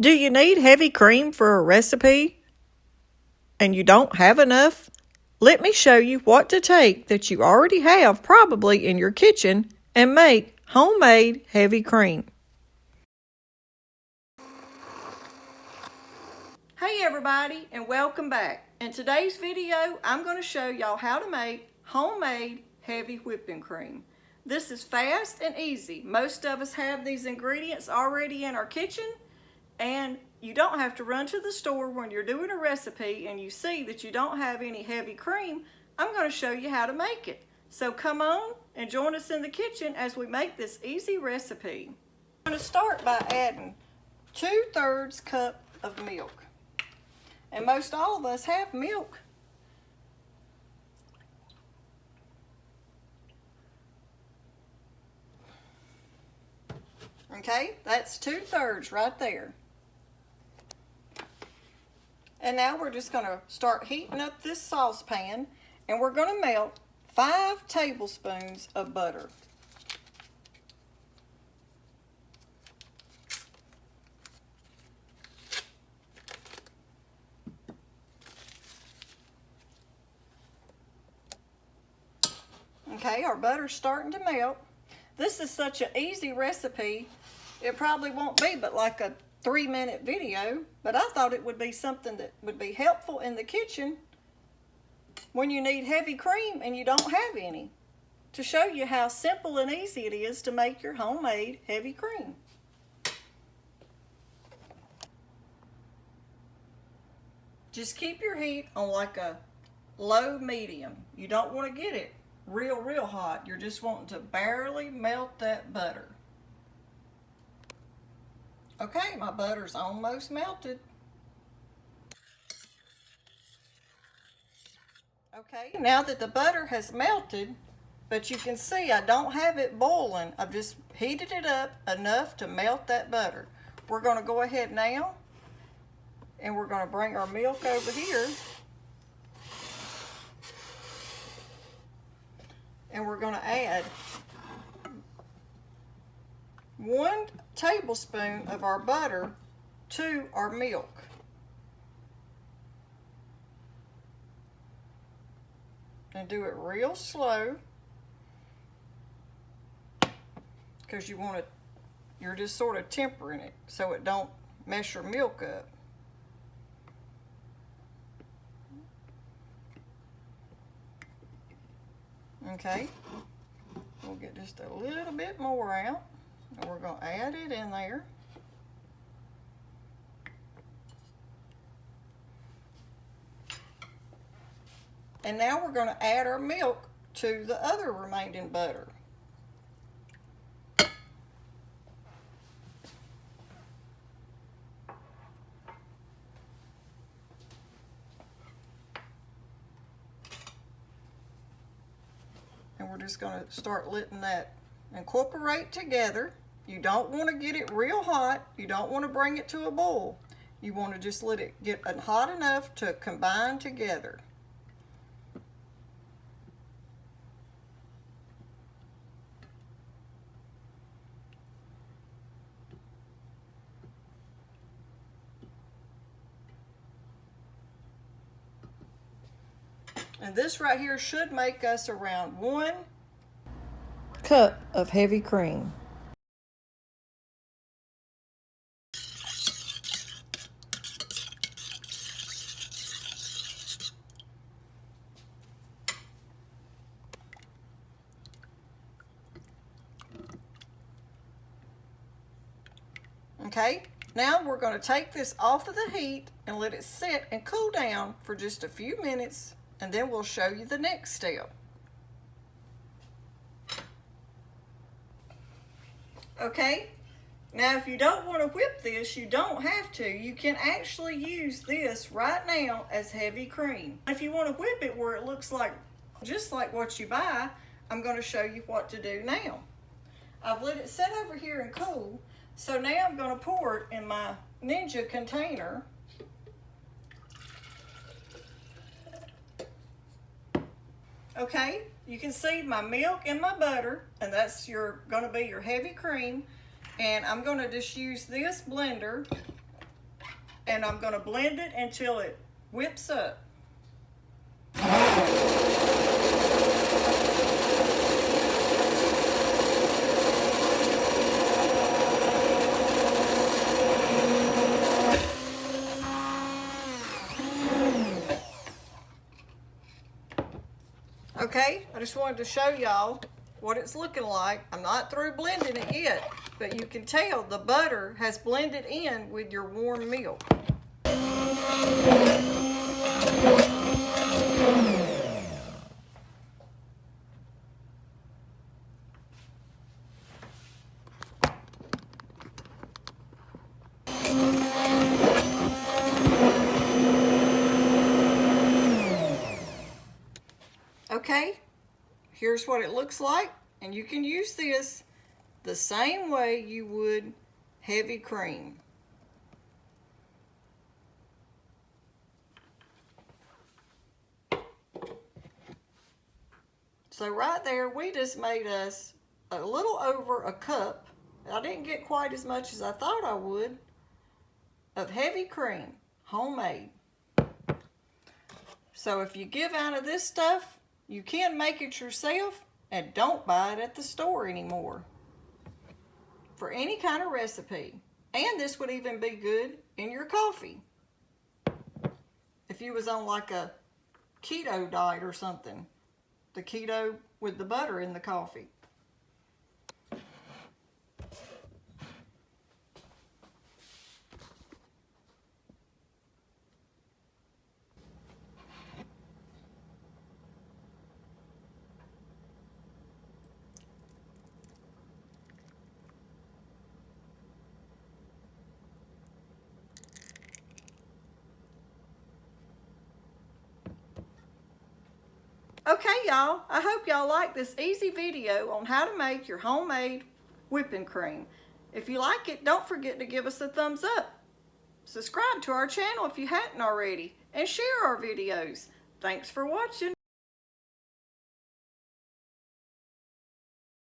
Do you need heavy cream for a recipe and you don't have enough? Let me show you what to take that you already have probably in your kitchen and make homemade heavy cream. Hey everybody, and welcome back. In today's video, I'm going to show y'all how to make homemade heavy whipping cream. This is fast and easy. Most of us have these ingredients already in our kitchen, and you don't have to run to the store when you're doing a recipe and you see that you don't have any heavy cream. I'm going to show you how to make it. So come on and join us in the kitchen as we make this easy recipe. I'm going to start by adding 2/3 cup of milk. And most all of us have milk. Okay, that's 2/3 right there. And now we're just going to start heating up this saucepan, and we're going to melt 5 tablespoons of butter. Okay, our butter's starting to melt. This is such an easy recipe, it probably won't be but like a 3-minute video, but I thought it would be something that would be helpful in the kitchen when you need heavy cream and you don't have any, to show you how simple and easy it is to make your homemade heavy cream. Just keep your heat on like a low medium. You don't want to get it real hot. You're just wanting to barely melt that butter. Okay, my butter's almost melted. Okay, now that the butter has melted, but you can see I don't have it boiling. I've just heated it up enough to melt that butter. We're going to go ahead now and we're going to bring our milk over here. And we're going to add 1 tablespoon of our butter to our milk. And do it real slow, because you're just sort of tempering it so it don't mess your milk up. Okay, we'll get just a little bit more out, and we're going to add it in there. And now we're going to add our milk to the other remaining butter. And we're just going to start letting that incorporate together. You don't want to get it real hot. You don't want to bring it to a boil. You want to just let it get hot enough to combine together. And this right here should make us around 1 cup of heavy cream. Okay, now we're going to take this off of the heat and let it sit and cool down for just a few minutes, and then we'll show you the next step. Okay, now if you don't want to whip this, you don't have to. You can actually use this right now as heavy cream. If you want to whip it where it looks like just like what you buy, I'm going to show you what to do now. I've let it sit over here and cool, so now I'm going to pour it in my Ninja container. Okay, you can see my milk and my butter, and that's going to be your heavy cream. And I'm going to just use this blender and I'm going to blend it until it whips up. Okay, I just wanted to show y'all what it's looking like. I'm not through blending it yet, but you can tell the butter has blended in with your warm milk. Okay, here's what it looks like, and you can use this the same way you would heavy cream. So right there, we just made us a little over a cup. I didn't get quite as much as I thought I would of heavy cream, homemade. So if you give out of this stuff, you can make it yourself and don't buy it at the store anymore for any kind of recipe. And this would even be good in your coffee if you was on like a keto diet or something. The keto with the butter in the coffee. Okay, y'all, I hope y'all like this easy video on how to make your homemade whipping cream. If you like it, don't forget to give us a thumbs up. Subscribe to our channel if you hadn't already, and share our videos. Thanks for watching.